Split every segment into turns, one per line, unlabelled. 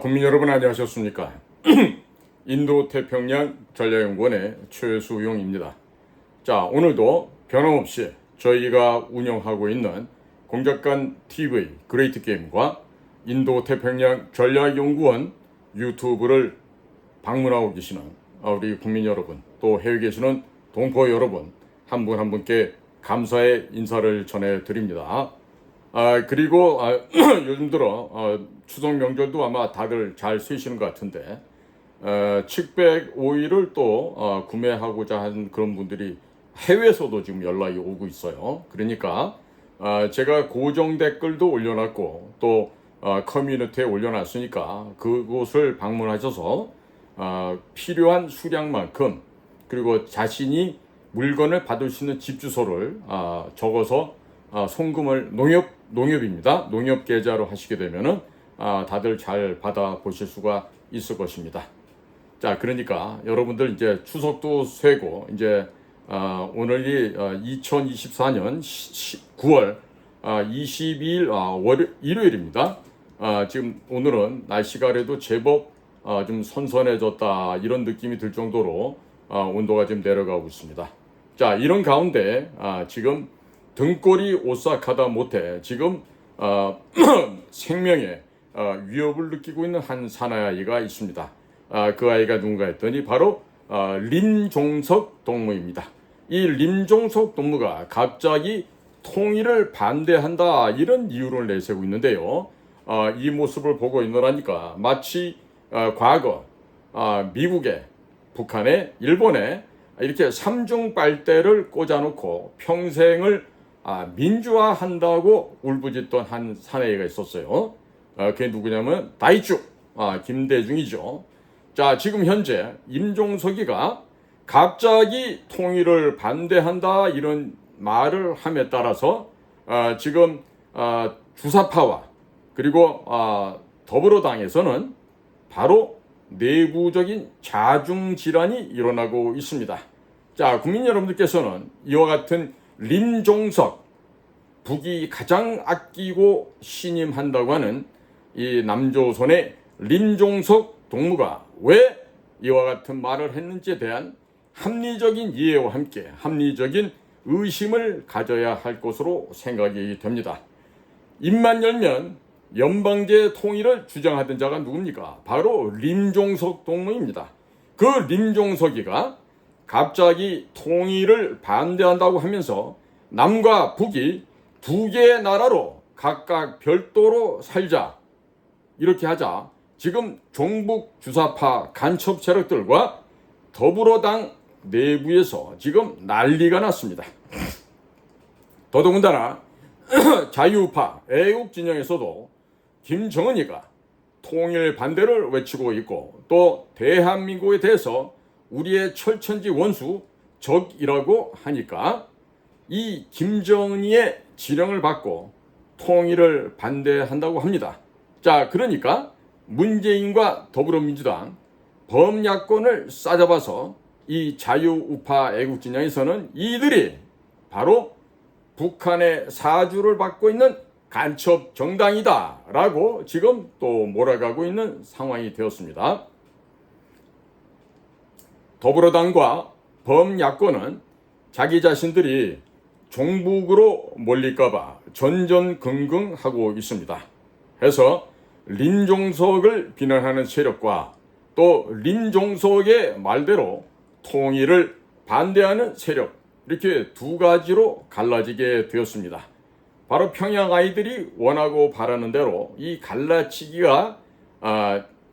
국민 여러분 안녕하셨습니까? 인도태평양 전략연구원의 최수용입니다. 자, 오늘도 변함없이 저희가 운영하고 있는 공작관 TV 그레이트 게임과 인도태평양 전략연구원 유튜브를 방문하고 계시는 우리 국민 여러분, 또 해외에 계시는 동포 여러분 한 분 한 분께 감사의 인사를 전해드립니다. 그리고 요즘 들어 추석 명절도 아마 다들 잘 쉬시는 것 같은데 칡백 오일을 또 구매하고자 한 그런 분들이 해외에서도 지금 연락이 오고 있어요. 그러니까 제가 고정 댓글도 올려놨고 또 커뮤니티에 올려놨으니까 그곳을 방문하셔서 필요한 수량만큼, 그리고 자신이 물건을 받을 수 있는 집 주소를 적어서 송금을 농협입니다. 농협 계좌로 하시게 되면은 다들 잘 받아 보실 수가 있을 것입니다. 자, 그러니까 여러분들 이제 추석도 쇠고 이제 오늘이 2024년 9월 22일 일요일입니다. 지금 오늘은 날씨가 그래도 제법 좀 선선해졌다 이런 느낌이 들 정도로 온도가 좀 내려가고 있습니다. 자, 이런 가운데 지금 등골이 오싹하다 못해 지금 생명에 위협을 느끼고 있는 한 사나이가 있습니다. 그 아이가 누군가 했더니 바로 린종석 동무입니다. 이 린종석 동무가 갑자기 통일을 반대한다 이런 이유를 내세우고 있는데요. 이 모습을 보고 있노라니까 마치 과거 미국에, 북한에, 일본에 이렇게 삼중 빨대를 꽂아놓고 평생을 민주화한다고 울부짖던 한 사내가 있었어요. 그게 누구냐면 다이쭉, 김대중이죠. 자, 지금 현재 임종석이가 갑자기 통일을 반대한다 이런 말을 함에 따라서 지금 주사파와 그리고 더불어당에서는 바로 내부적인 자중질환이 일어나고 있습니다. 자, 국민 여러분들께서는 이와 같은 린종석, 북이 가장 아끼고 신임한다고 하는 이 남조선의 린종석 동무가 왜 이와 같은 말을 했는지에 대한 합리적인 이해와 함께 합리적인 의심을 가져야 할 것으로 생각이 됩니다. 입만 열면 연방제 통일을 주장하던 자가 누굽니까? 바로 린종석 동무입니다. 그 린종석이가 갑자기 통일을 반대한다고 하면서 남과 북이 두 개의 나라로 각각 별도로 살자 이렇게 하자 지금 종북 주사파 간첩 세력들과 더불어당 내부에서 지금 난리가 났습니다. 더더군다나 자유우파 애국 진영에서도 김정은이가 통일 반대를 외치고 있고 또 대한민국에 대해서 우리의 철천지 원수 적이라고 하니까 이 김정은이의 지령을 받고 통일을 반대한다고 합니다. 자, 그러니까 문재인과 더불어민주당 범야권을 싸잡아서 이 자유우파 애국진영에서는 이들이 바로 북한의 사주를 받고 있는 간첩 정당이다 라고 지금 또 몰아가고 있는 상황이 되었습니다. 더불어당과 범야권은 자기 자신들이 종북으로 몰릴까봐 전전긍긍하고 있습니다. 해서 린종석을 비난하는 세력과 또 린종석의 말대로 통일을 반대하는 세력, 이렇게 두 가지로 갈라지게 되었습니다. 바로 평양 아이들이 원하고 바라는 대로 이 갈라치기가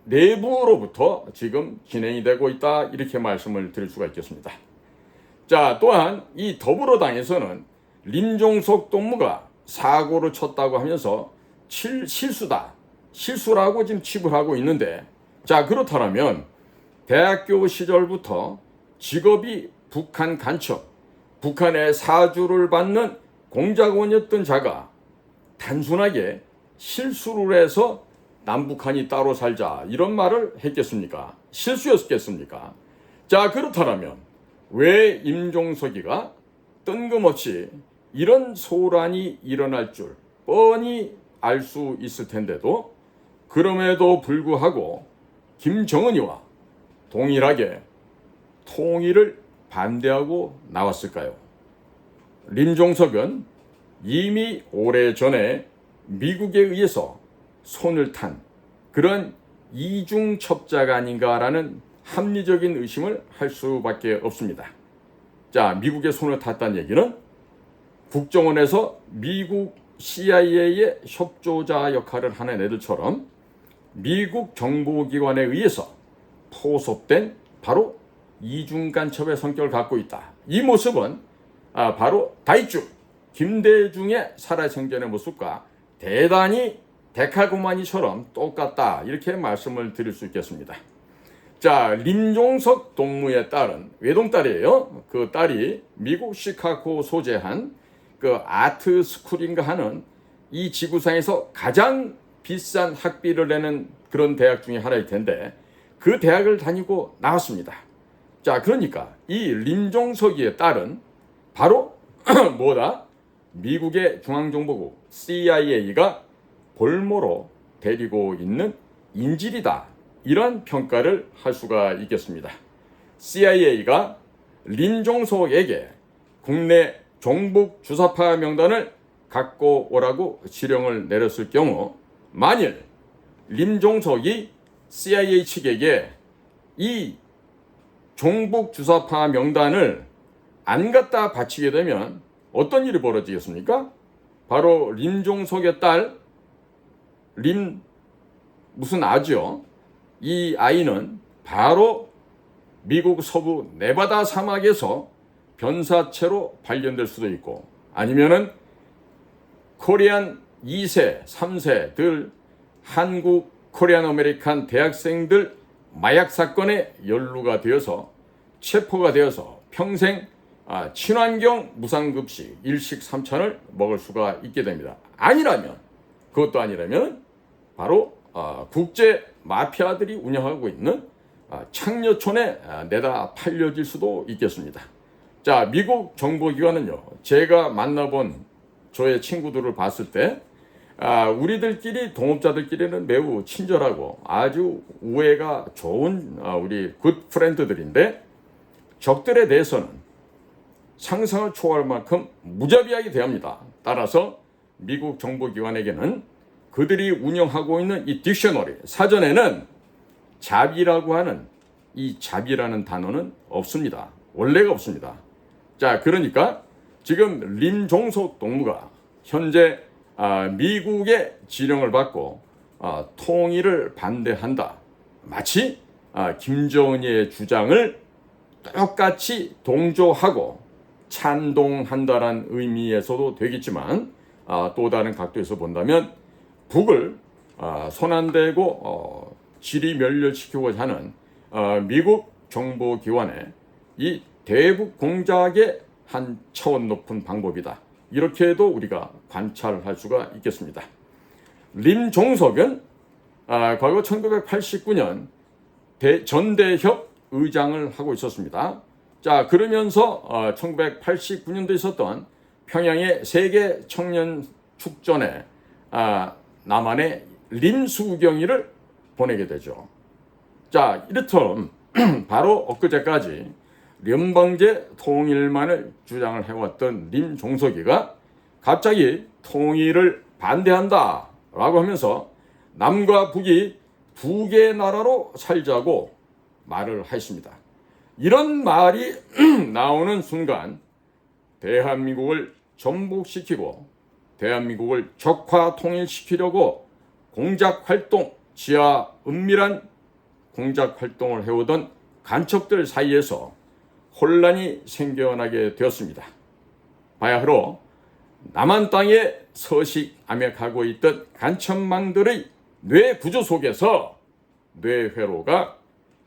내부로부터 지금 진행이 되고 있다 이렇게 말씀을 드릴 수가 있겠습니다. 자, 또한 이 더불어당에서는 린종석 동무가 사고를 쳤다고 하면서 실수라고 지금 치부하고 있는데, 자, 그렇다면 대학교 시절부터 직업이 북한 간첩, 북한의 사주를 받는 공작원이었던 자가 단순하게 실수를 해서 남북한이 따로 살자 이런 말을 했겠습니까? 실수였겠습니까? 자, 그렇다면 왜 임종석이가 뜬금없이 이런 소란이 일어날 줄 뻔히 알 수 있을 텐데도 그럼에도 불구하고 김정은이와 동일하게 통일을 반대하고 나왔을까요? 림종석은 이미 오래전에 미국에 의해서 손을 탄 그런 이중첩자가 아닌가라는 합리적인 의심을 할 수밖에 없습니다. 자, 미국의 손을 탔다는 얘기는 국정원에서 미국 CIA의 협조자 역할을 하는 애들처럼 미국 정보기관에 의해서 포섭된 바로 이중간첩의 성격을 갖고 있다. 이 모습은 바로 다이쭈, 김대중의 살아생전의 모습과 대단히 데칼코마니처럼 똑같다. 이렇게 말씀을 드릴 수 있겠습니다. 자, 림종석 동무의 딸은 외동딸이에요. 그 딸이 미국 시카고 소재한 그 아트 스쿨인가 하는 이 지구상에서 가장 비싼 학비를 내는 그런 대학 중에 하나일 텐데 그 대학을 다니고 나왔습니다. 자, 그러니까 이 림종석이의 딸은 바로 뭐다? 미국의 중앙정보국 CIA가 볼모로 데리고 있는 인질이다. 이런 평가를 할 수가 있겠습니다. CIA가 림종석에게 국내 종북 주사파 명단을 갖고 오라고 지령을 내렸을 경우 만일 림종석이 CIA 측에게 이 종북 주사파 명단을 안 갖다 바치게 되면 어떤 일이 벌어지겠습니까? 바로 림종석의 딸 림 무슨 아죠? 이 아이는 바로 미국 서부 네바다 사막에서 변사체로 발견될 수도 있고 아니면은 코리안 2세, 3세들 한국 코리안 아메리칸 대학생들 마약 사건에 연루가 되어서 체포가 되어서 평생 친환경 무상급식 일식 3餐을 먹을 수가 있게 됩니다. 아니라면 그것도 아니라면 바로 국제 마피아들이 운영하고 있는 창녀촌에 내다 팔려질 수도 있겠습니다. 자, 미국 정보기관은요, 제가 만나본 저의 친구들을 봤을 때 우리들끼리 동업자들끼리는 매우 친절하고 아주 우애가 좋은 우리 굿 프렌드들인데 적들에 대해서는 상상을 초월할 만큼 무자비하게 대합니다. 따라서 미국 정보기관에게는 그들이 운영하고 있는 이 딕셔너리 사전에는 자비라고 하는 이 자비라는 단어는 없습니다. 원래가 없습니다. 자, 그러니까 지금 림종석 동무가 현재 미국의 지령을 받고 통일을 반대한다. 마치 김정은의 주장을 똑같이 동조하고 찬동한다는 의미에서도 되겠지만 또 다른 각도에서 본다면 북을 손안대고 지리멸렬시키고자 하는 미국 정보기관의 이 대북 공작의 한 차원 높은 방법이다. 이렇게도 우리가 관찰할 수가 있겠습니다. 림종석은 과거 1989년 전대협 의장을 하고 있었습니다. 자, 그러면서 1989년도에 있었던 평양의 세계 청년 축전에 남한의 림수경이를 보내게 되죠. 자, 이렇듯 바로 엊그제까지 연방제 통일만을 주장을 해왔던 림종석이가 갑자기 통일을 반대한다 라고 하면서 남과 북이 두 개의 나라로 살자고 말을 했습니다. 이런 말이 나오는 순간 대한민국을 전복시키고 대한민국을 적화 통일시키려고 공작활동, 지하 은밀한 공작활동을 해오던 간첩들 사이에서 혼란이 생겨나게 되었습니다. 바야흐로 남한 땅에 서식암약하고 있던 간첩망들의 뇌 구조 속에서 뇌회로가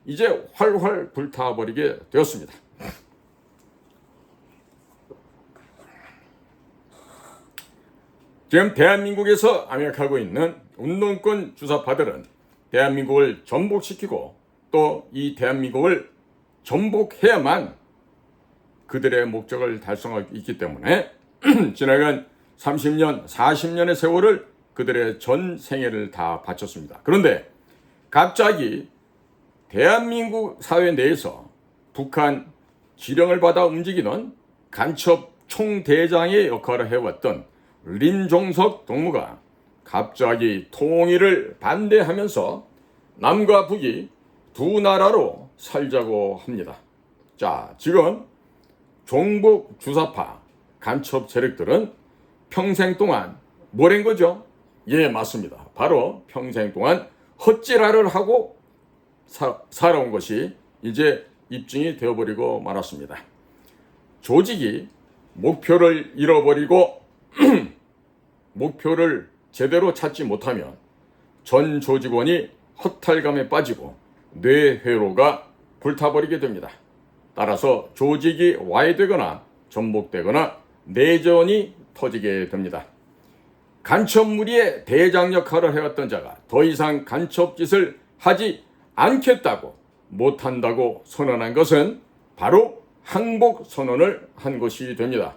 이제 활활 불타버리게 되었습니다. 지금 대한민국에서 암약하고 있는 운동권 주사파들은 대한민국을 전복시키고 또 이 대한민국을 전복해야만 그들의 목적을 달성하고 있기 때문에 지나간 30년, 40년의 세월을 그들의 전 생애를 다 바쳤습니다. 그런데 갑자기 대한민국 사회 내에서 북한 지령을 받아 움직이는 간첩 총대장의 역할을 해왔던 린종석 동무가 갑자기 통일을 반대하면서 남과 북이 두 나라로 살자고 합니다. 자, 지금 종북 주사파 간첩 세력들은 평생 동안 뭐란 거죠? 예, 맞습니다. 바로 평생 동안 헛질하를 하고 살아온 것이 이제 입증이 되어버리고 말았습니다. 조직이 목표를 잃어버리고 목표를 제대로 찾지 못하면 전 조직원이 허탈감에 빠지고 뇌회로가 불타버리게 됩니다. 따라서 조직이 와해되거나 전복되거나 내전이 터지게 됩니다. 간첩 무리의 대장 역할을 해왔던 자가 더 이상 간첩 짓을 하지 않겠다고 못한다고 선언한 것은 바로 항복 선언을 한 것이 됩니다.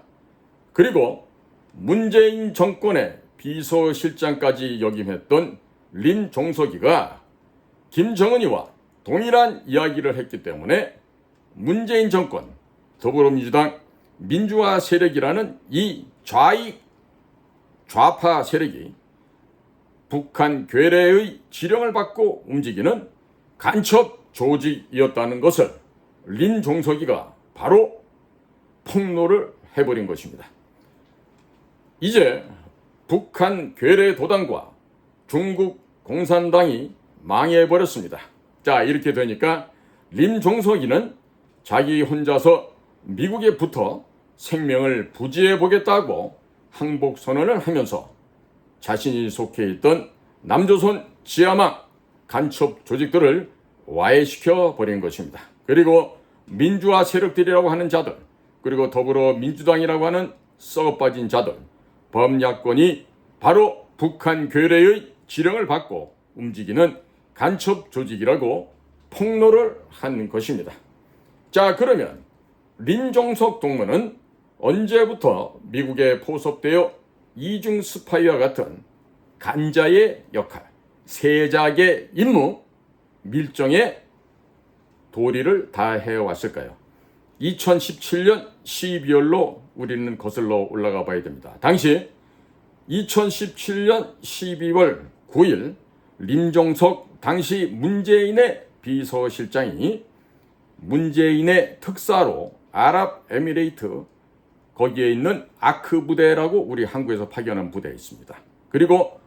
그리고 문재인 정권의 비서실장까지 역임했던 린종석이가 김정은이와 동일한 이야기를 했기 때문에 문재인 정권, 더불어민주당, 민주화 세력이라는 이 좌파 세력이 북한 괴뢰의 지령을 받고 움직이는 간첩 조직이었다는 것을 린종석이가 바로 폭로를 해버린 것입니다. 이제 북한 괴뢰 도당과 중국 공산당이 망해버렸습니다. 자, 이렇게 되니까 린종석이는 자기 혼자서 미국에 붙어 생명을 부지해 보겠다고 항복 선언을 하면서 자신이 속해 있던 남조선 지하망 간첩 조직들을 와해시켜 버린 것입니다. 그리고 민주화 세력들이라고 하는 자들, 그리고 더불어민주당이라고 하는 썩어빠진 자들, 범야권이 바로 북한 괴뢰의 지령을 받고 움직이는 간첩 조직이라고 폭로를 한 것입니다. 자, 그러면 린종석 동무는 언제부터 미국에 포섭되어 이중 스파이와 같은 간자의 역할, 세작의 임무, 밀정의 도리를 다 해왔을까요? 2017년 12월로 우리는 거슬러 올라가 봐야 됩니다. 당시 2017년 12월 9일 린종석 당시 문재인의 비서실장이 문재인의 특사로 아랍에미레이트 거기에 있는 아크 부대라고 우리 한국에서 파견한 부대에 있습니다. 그리고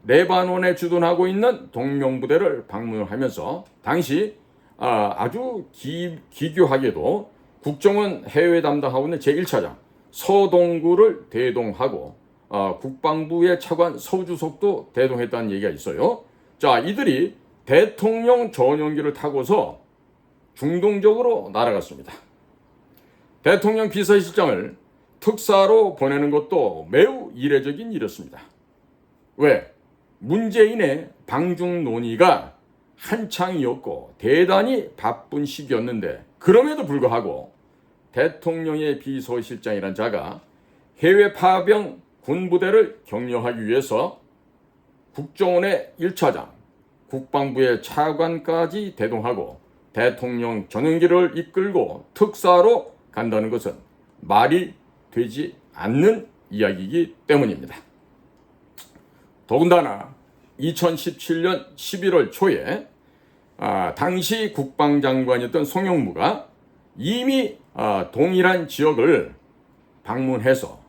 레바논에 주둔하고 있는 동명부대를 방문하면서 당시 아주 기교하게도 국정원 해외 담당하고 있는 제1차장 서동구를 대동하고 국방부의 차관 서주석도 대동했다는 얘기가 있어요. 자, 이들이 대통령 전용기를 타고서 중동적으로 날아갔습니다. 대통령 비서실장을 특사로 보내는 것도 매우 이례적인 일이었습니다. 왜? 문재인의 방중 논의가 한창이었고 대단히 바쁜 시기였는데 그럼에도 불구하고 대통령의 비서실장이란 자가 해외 파병 군부대를 격려하기 위해서 국정원의 1차장, 국방부의 차관까지 대동하고 대통령 전용기를 이끌고 특사로 간다는 것은 말이 되지 않는 이야기이기 때문입니다. 더군다나 2017년 11월 초에 당시 국방장관이었던 송영무가 이미 동일한 지역을 방문해서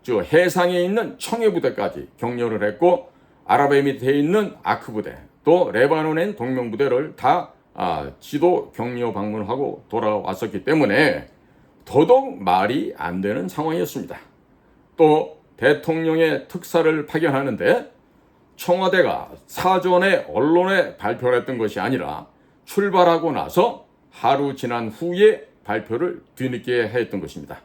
해상에 있는 청해부대까지 격려를 했고 아랍에미리트에 있는 아크부대 또 레바논에 있는 동명부대를 다 지도 격려 방문하고 돌아왔었기 때문에 더더욱 말이 안 되는 상황이었습니다. 또 대통령의 특사를 파견하는데 청와대가 사전에 언론에 발표를 했던 것이 아니라 출발하고 나서 하루 지난 후에 발표를 뒤늦게 했던 것입니다.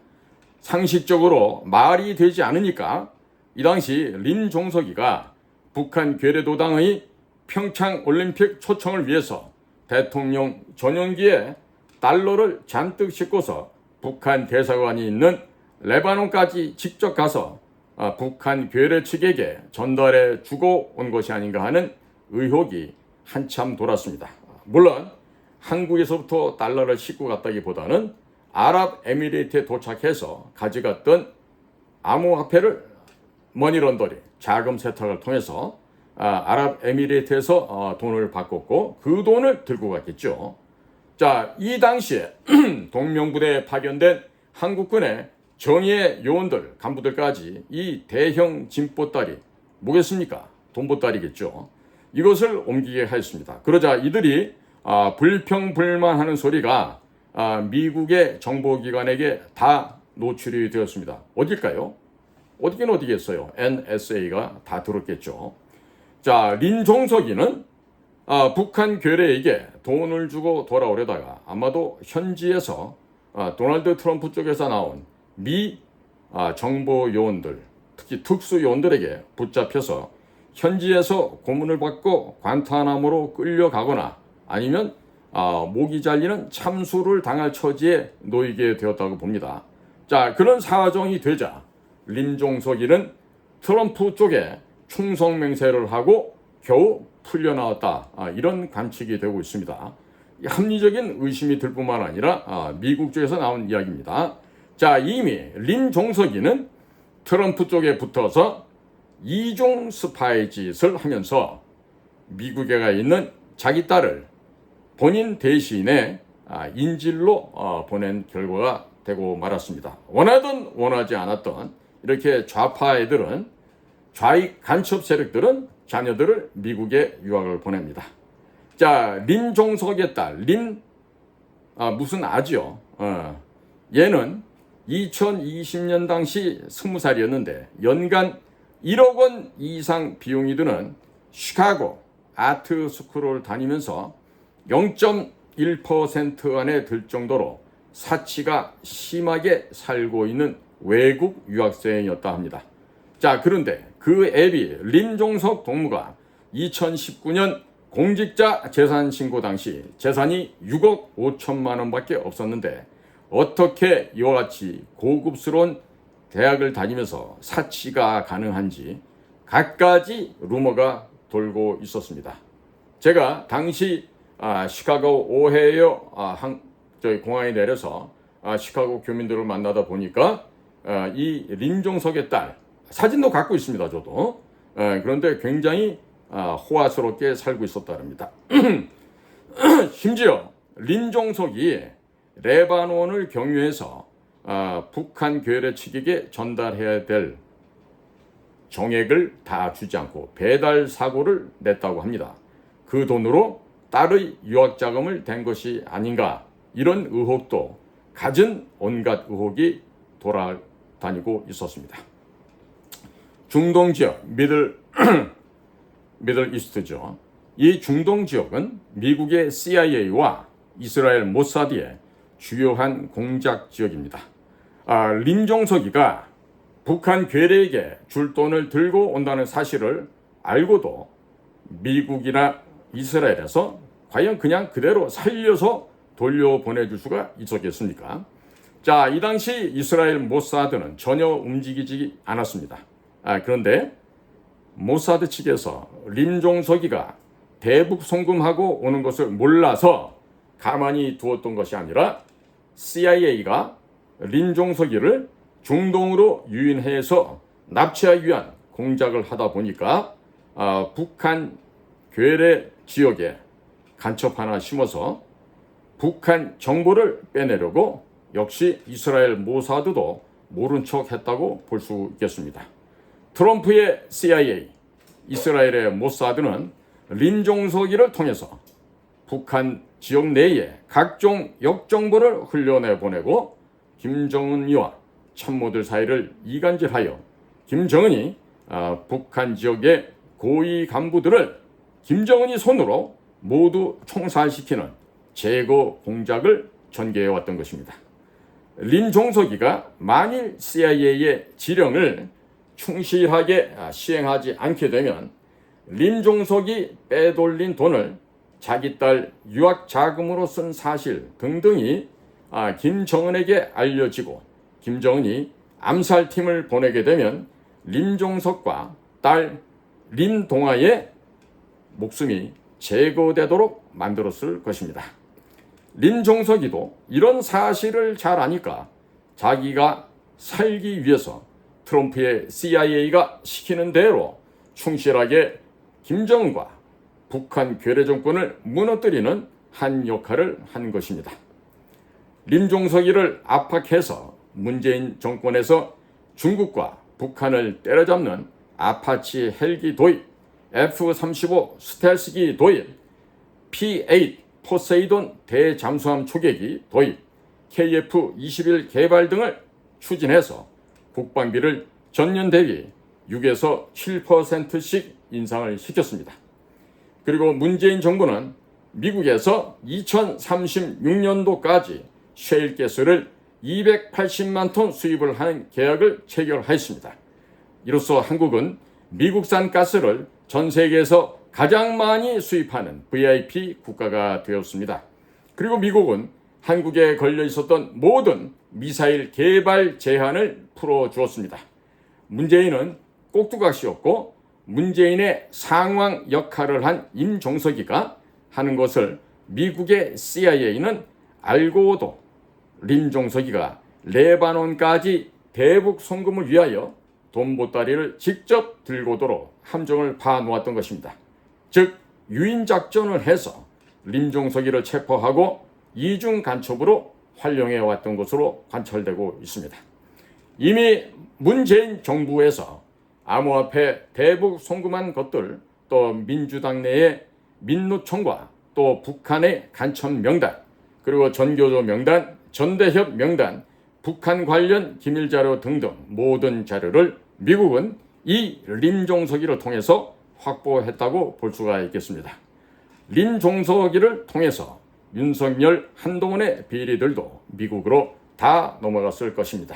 상식적으로 말이 되지 않으니까 이 당시 린종석이가 북한 괴뢰도당의 평창올림픽 초청을 위해서 대통령 전용기에 달러를 잔뜩 싣고서 북한 대사관이 있는 레바논까지 직접 가서 북한 괴뢰 측에게 전달해 주고 온 것이 아닌가 하는 의혹이 한참 돌았습니다. 물론 한국에서부터 달러를 싣고 갔다기보다는 아랍에미레이트에 도착해서 가져갔던 암호화폐를 머니런더링, 자금 세탁을 통해서 아랍에미레이트에서 돈을 바꿨고 그 돈을 들고 갔겠죠. 자, 이 당시에 동명부대에 파견된 한국군의 정예 요원들, 간부들까지 이 대형 짐보따리, 뭐겠습니까? 돈보따리겠죠. 이것을 옮기게 하였습니다. 그러자 이들이 불평불만하는 소리가 미국의 정보기관에게 다 노출이 되었습니다. 어딜까요? 어디긴 어디겠어요. NSA가 다 들었겠죠. 자, 린종석이는 북한 괴뢰에게 돈을 주고 돌아오려다가 아마도 현지에서 도널드 트럼프 쪽에서 나온 미 정보 요원들, 특히 특수 요원들에게 붙잡혀서 현지에서 고문을 받고 관타나모로 끌려가거나 아니면 목이 잘리는 참수를 당할 처지에 놓이게 되었다고 봅니다. 자, 그런 사정이 되자 린종석이는 트럼프 쪽에 충성 맹세를 하고 겨우 풀려나왔다. 이런 관측이 되고 있습니다. 합리적인 의심이 들 뿐만 아니라 미국 쪽에서 나온 이야기입니다. 자, 이미 린종석이는 트럼프 쪽에 붙어서 이중 스파이 짓을 하면서 미국에 가 있는 자기 딸을 본인 대신에 인질로 보낸 결과가 되고 말았습니다. 원하든 원하지 않았던 이렇게 좌파 애들은, 좌익 간첩 세력들은 자녀들을 미국에 유학을 보냅니다. 자, 린종석의 딸, 무슨 아죠. 얘는 2020년 당시 20살이었는데 연간 1억 원 이상 비용이 드는 시카고 아트 스쿨을 다니면서 0.1% 안에 들 정도로 사치가 심하게 살고 있는 외국 유학생이었다 합니다. 자, 그런데 그 애비 린종석 동무가 2019년 공직자 재산 신고 당시 재산이 6억 5천만 원밖에 없었는데 어떻게 이와 같이 고급스러운 대학을 다니면서 사치가 가능한지 갖가지 루머가 돌고 있었습니다. 제가 당시 시카고 오헤이어 저희 공항에 내려서 시카고 교민들을 만나다 보니까 이 린종석의 딸 사진도 갖고 있습니다. 저도. 그런데 굉장히 호화스럽게 살고 있었답니다. 심지어 린종석이 레바논을 경유해서 북한 괴뢰 측에게 전달해야 될 정액을 다 주지 않고 배달 사고를 냈다고 합니다. 그 돈으로 딸의 유학 자금을 댄 것이 아닌가, 이런 의혹도 갖은 온갖 의혹이 돌아다니고 있었습니다. 중동 지역, 미들 이스트죠. 이 중동 지역은 미국의 CIA와 이스라엘 모사드의 주요한 공작 지역입니다. 린종석이가 북한 괴뢰에게 줄 돈을 들고 온다는 사실을 알고도 미국이나 이스라엘에서 과연 그냥 그대로 살려서 돌려보내줄 수가 있었겠습니까? 자, 이 당시 이스라엘 모사드는 전혀 움직이지 않았습니다. 그런데 모사드 측에서 린종석이가 대북 송금하고 오는 것을 몰라서 가만히 두었던 것이 아니라 CIA가 린종석이를 중동으로 유인해서 납치하기 위한 공작을 하다 보니까 북한 괴뢰 지역에 간첩 하나 심어서 북한 정보를 빼내려고 역시 이스라엘 모사드도 모른 척 했다고 볼 수 있겠습니다. 트럼프의 CIA, 이스라엘의 모사드는 린종석이를 통해서 북한 지역 내에 각종 역정보를 흘려내 보내고 김정은이와 참모들 사이를 이간질하여 김정은이 북한 지역의 고위 간부들을 김정은이 손으로 모두 총살시키는 제거 공작을 전개해 왔던 것입니다. 린종석이가 만일 CIA의 지령을 충실하게 시행하지 않게 되면 린종석이 빼돌린 돈을 자기 딸 유학 자금으로 쓴 사실 등등이 김정은에게 알려지고 김정은이 암살팀을 보내게 되면 림종석과 딸 림동아의 목숨이 제거되도록 만들었을 것입니다. 림종석이도 이런 사실을 잘 아니까 자기가 살기 위해서 트럼프의 CIA가 시키는 대로 충실하게 김정은과 북한 괴뢰 정권을 무너뜨리는 한 역할을 한 것입니다. 림종석이를 압박해서 문재인 정권에서 중국과 북한을 때려잡는 아파치 헬기 도입, F-35 스텔스기 도입, P-8 포세이돈 대잠수함 초계기 도입, KF-21 개발 등을 추진해서 국방비를 전년 대비 6에서 7%씩 인상을 시켰습니다. 그리고 문재인 정부는 미국에서 2036년도까지 셰일가스를 280만 톤 수입을 하는 계약을 체결하였습니다. 이로써 한국은 미국산 가스를 전 세계에서 가장 많이 수입하는 VIP 국가가 되었습니다. 그리고 미국은 한국에 걸려 있었던 모든 미사일 개발 제한을 풀어주었습니다. 문재인은 꼭두각시였고 문재인의 상황 역할을 한 임종석이가 하는 것을 미국의 CIA는 알고도 림종석이가 레바논까지 대북 송금을 위하여 돈 보따리를 직접 들고 오도록 함정을 파놓았던 것입니다. 즉 유인작전을 해서 림종석이를 체포하고 이중 간첩으로 활용해 왔던 것으로 관철되고 있습니다. 이미 문재인 정부에서 암호화폐 대북 송금한 것들, 또 민주당 내의 민노총과 또 북한의 간첩 명단, 그리고 전교조 명단, 전대협 명단, 북한 관련 기밀자료 등등 모든 자료를 미국은 이 림종석이를 통해서 확보했다고 볼 수가 있겠습니다. 림종석이를 통해서 윤석열, 한동훈의 비리들도 미국으로 다 넘어갔을 것입니다.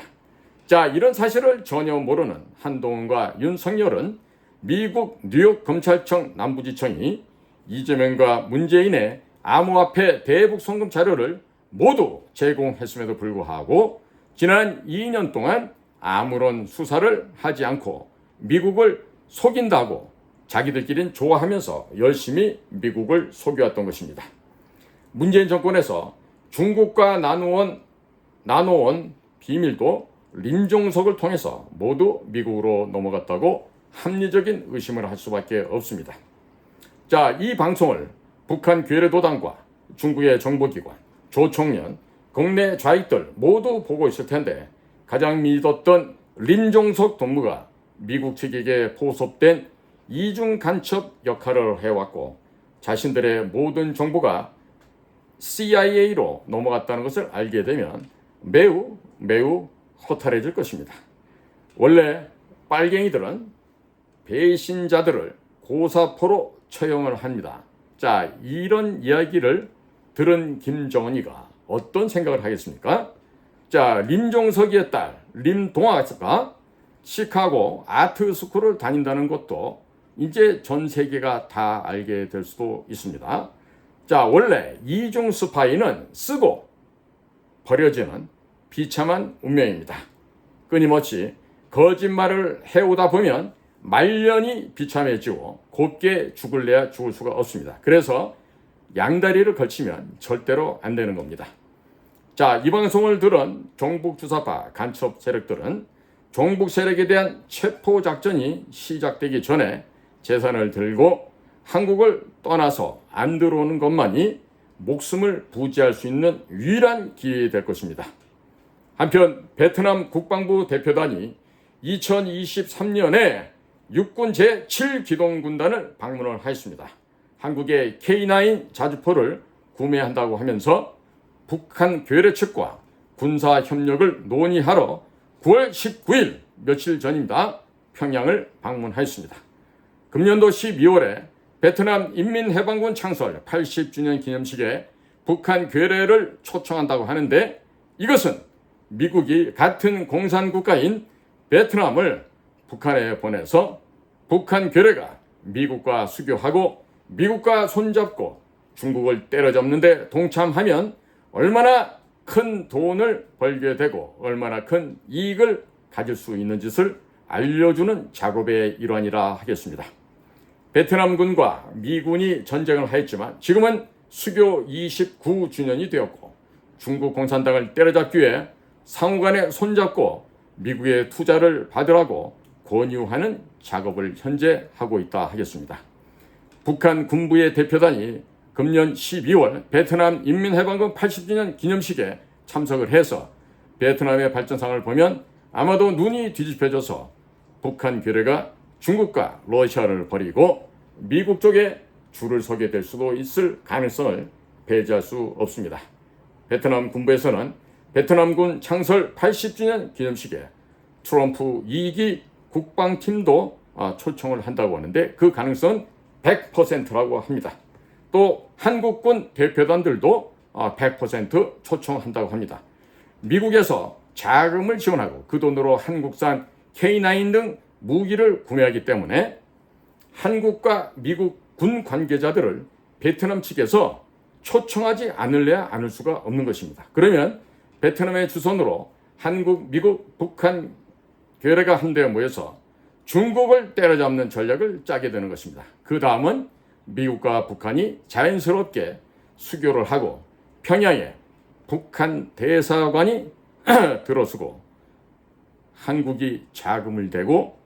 자, 이런 사실을 전혀 모르는 한동훈과 윤석열은 미국 뉴욕 검찰청 남부지청이 이재명과 문재인의 암호화폐 대북 송금 자료를 모두 제공했음에도 불구하고 지난 2년 동안 아무런 수사를 하지 않고 미국을 속인다고 자기들끼리는 좋아하면서 열심히 미국을 속여왔던 것입니다. 문재인 정권에서 중국과 나눠온 비밀도 림종석을 통해서 모두 미국으로 넘어갔다고 합리적인 의심을 할 수밖에 없습니다. 자, 이 방송을 북한 괴뢰도당과 중국의 정보기관, 조총련, 국내 좌익들 모두 보고 있을 텐데 가장 믿었던 림종석 동무가 미국 측에게 포섭된 이중 간첩 역할을 해왔고 자신들의 모든 정보가 CIA로 넘어갔다는 것을 알게 되면 매우 허탈해질 것입니다. 원래 빨갱이들은 배신자들을 고사포로 처형을 합니다. 자, 이런 이야기를 들은 김정은이가 어떤 생각을 하겠습니까? 자, 림종석이의 딸 림동아가 시카고 아트스쿨을 다닌다는 것도 이제 전 세계가 다 알게 될 수도 있습니다. 자, 원래 이중 스파이는 쓰고 버려지는 비참한 운명입니다. 끊임없이 거짓말을 해오다 보면 말년이 비참해지고 곱게 죽을래야 죽을 수가 없습니다. 그래서 양다리를 걸치면 절대로 안 되는 겁니다. 자, 이 방송을 들은 종북주사파 간첩 세력들은 종북 세력에 대한 체포작전이 시작되기 전에 재산을 들고 한국을 떠나서 안 들어오는 것만이 목숨을 부지할 수 있는 유일한 기회 될 것입니다. 한편 베트남 국방부 대표단이 2023년에 육군 제7기동군단을 방문을 하였습니다. 한국의 K9 자주포를 구매한다고 하면서 북한 괴뢰 측과 군사 협력을 논의하러 9월 19일 며칠 전입니다. 평양을 방문하였습니다. 금년도 12월에 베트남 인민해방군 창설 80주년 기념식에 북한 괴뢰를 초청한다고 하는데 이것은 미국이 같은 공산국가인 베트남을 북한에 보내서 북한 괴뢰가 미국과 수교하고 미국과 손잡고 중국을 때려잡는 데 동참하면 얼마나 큰 돈을 벌게 되고 얼마나 큰 이익을 가질 수 있는 짓을 알려주는 작업의 일환이라 하겠습니다. 베트남군과 미군이 전쟁을 하였지만 지금은 수교 29주년이 되었고 중국 공산당을 때려잡기 위해 상호간에 손잡고 미국의 투자를 받으라고 권유하는 작업을 현재 하고 있다 하겠습니다. 북한 군부의 대표단이 금년 12월 베트남 인민해방군 80주년 기념식에 참석을 해서 베트남의 발전상을 보면 아마도 눈이 뒤집혀져서 북한 괴뢰가 중국과 러시아를 버리고 미국 쪽에 줄을 서게 될 수도 있을 가능성을 배제할 수 없습니다. 베트남 군부에서는 베트남군 창설 80주년 기념식에 트럼프 2기 국방팀도 초청을 한다고 하는데 그 가능성은 100%라고 합니다. 또 한국군 대표단들도 100% 초청한다고 합니다. 미국에서 자금을 지원하고 그 돈으로 한국산 K9 등 무기를 구매하기 때문에 한국과 미국 군 관계자들을 베트남 측에서 초청하지 않을래야 않을 수가 없는 것입니다. 그러면 베트남의 주선으로 한국, 미국, 북한 괴뢰가 한데에 모여서 중국을 때려잡는 전략을 짜게 되는 것입니다. 그 다음은 미국과 북한이 자연스럽게 수교를 하고 평양에 북한 대사관이 들어서고 한국이 자금을 대고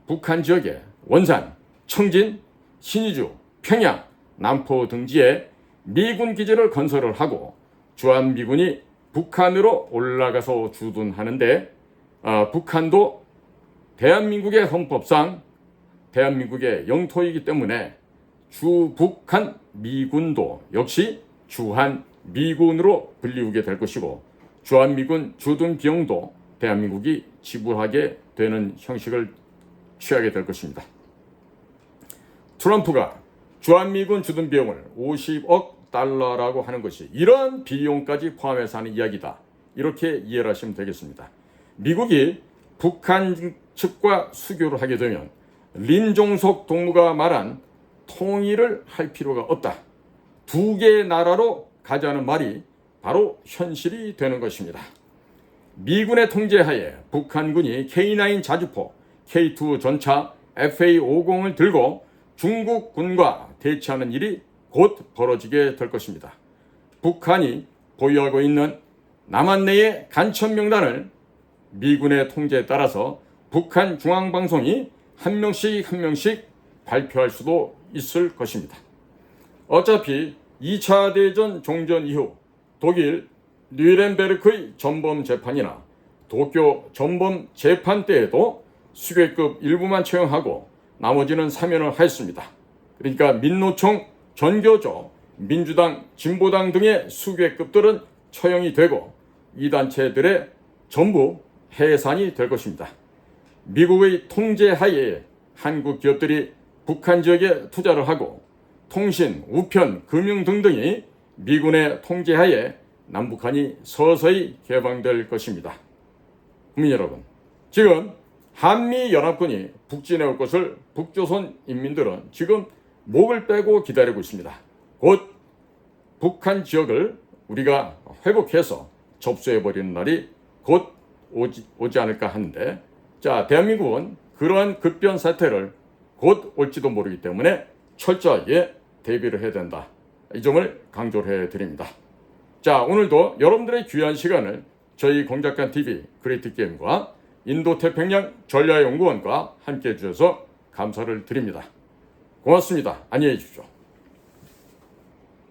북한 지역에 원산, 청진, 신의주, 평양, 남포 등지에 미군 기지를 건설을 하고 주한미군이 북한으로 올라가서 주둔하는데 북한도 대한민국의 헌법상 대한민국의 영토이기 때문에 주북한 미군도 역시 주한미군으로 불리우게 될 것이고 주한미군 주둔 비용도 대한민국이 지불하게 되는 형식을 취하게 될 것입니다. 트럼프가 주한미군 주둔 비용을 50억 달러라고 하는 것이 이런 비용까지 포함해서 하는 이야기다. 이렇게 이해를 하시면 되겠습니다. 미국이 북한 측과 수교를 하게 되면 린종속 동무가 말한 통일을 할 필요가 없다. 두 개의 나라로 가자는 말이 바로 현실이 되는 것입니다. 미군의 통제하에 북한군이 K9 자주포, K2 전차, FA-50을 들고 중국군과 대치하는 일이 곧 벌어지게 될 것입니다. 북한이 보유하고 있는 남한 내의 간첩 명단을 미군의 통제에 따라서 북한 중앙방송이 한 명씩 발표할 수도 있을 것입니다. 어차피 2차 대전 종전 이후 독일 뉘렌베르크의 전범 재판이나 도쿄 전범 재판 때에도 수괴급 일부만 처형하고 나머지는 사면을 하였습니다. 그러니까 민노총, 전교조, 민주당, 진보당 등의 수괴급들은 처형이 되고 이 단체들의 전부 해산이 될 것입니다. 미국의 통제하에 한국 기업들이 북한 지역에 투자를 하고 통신, 우편, 금융 등등이 미군의 통제하에 남북한이 서서히 개방될 것입니다. 국민 여러분, 지금 한미연합군이 북진해 올 것을 북조선 인민들은 지금 목을 빼고 기다리고 있습니다. 곧 북한 지역을 우리가 회복해서 접수해버리는 날이 곧 오지 않을까 하는데, 자, 대한민국은 그러한 급변 사태를 곧 올지도 모르기 때문에 철저하게 대비를 해야 된다. 이 점을 강조를 해드립니다. 자, 오늘도 여러분들의 귀한 시간을 저희 공작간TV 그레이트게임과 인도태평양 전략연구원과 함께 해주셔서 감사를 드립니다. 고맙습니다. 안녕히 계십시오.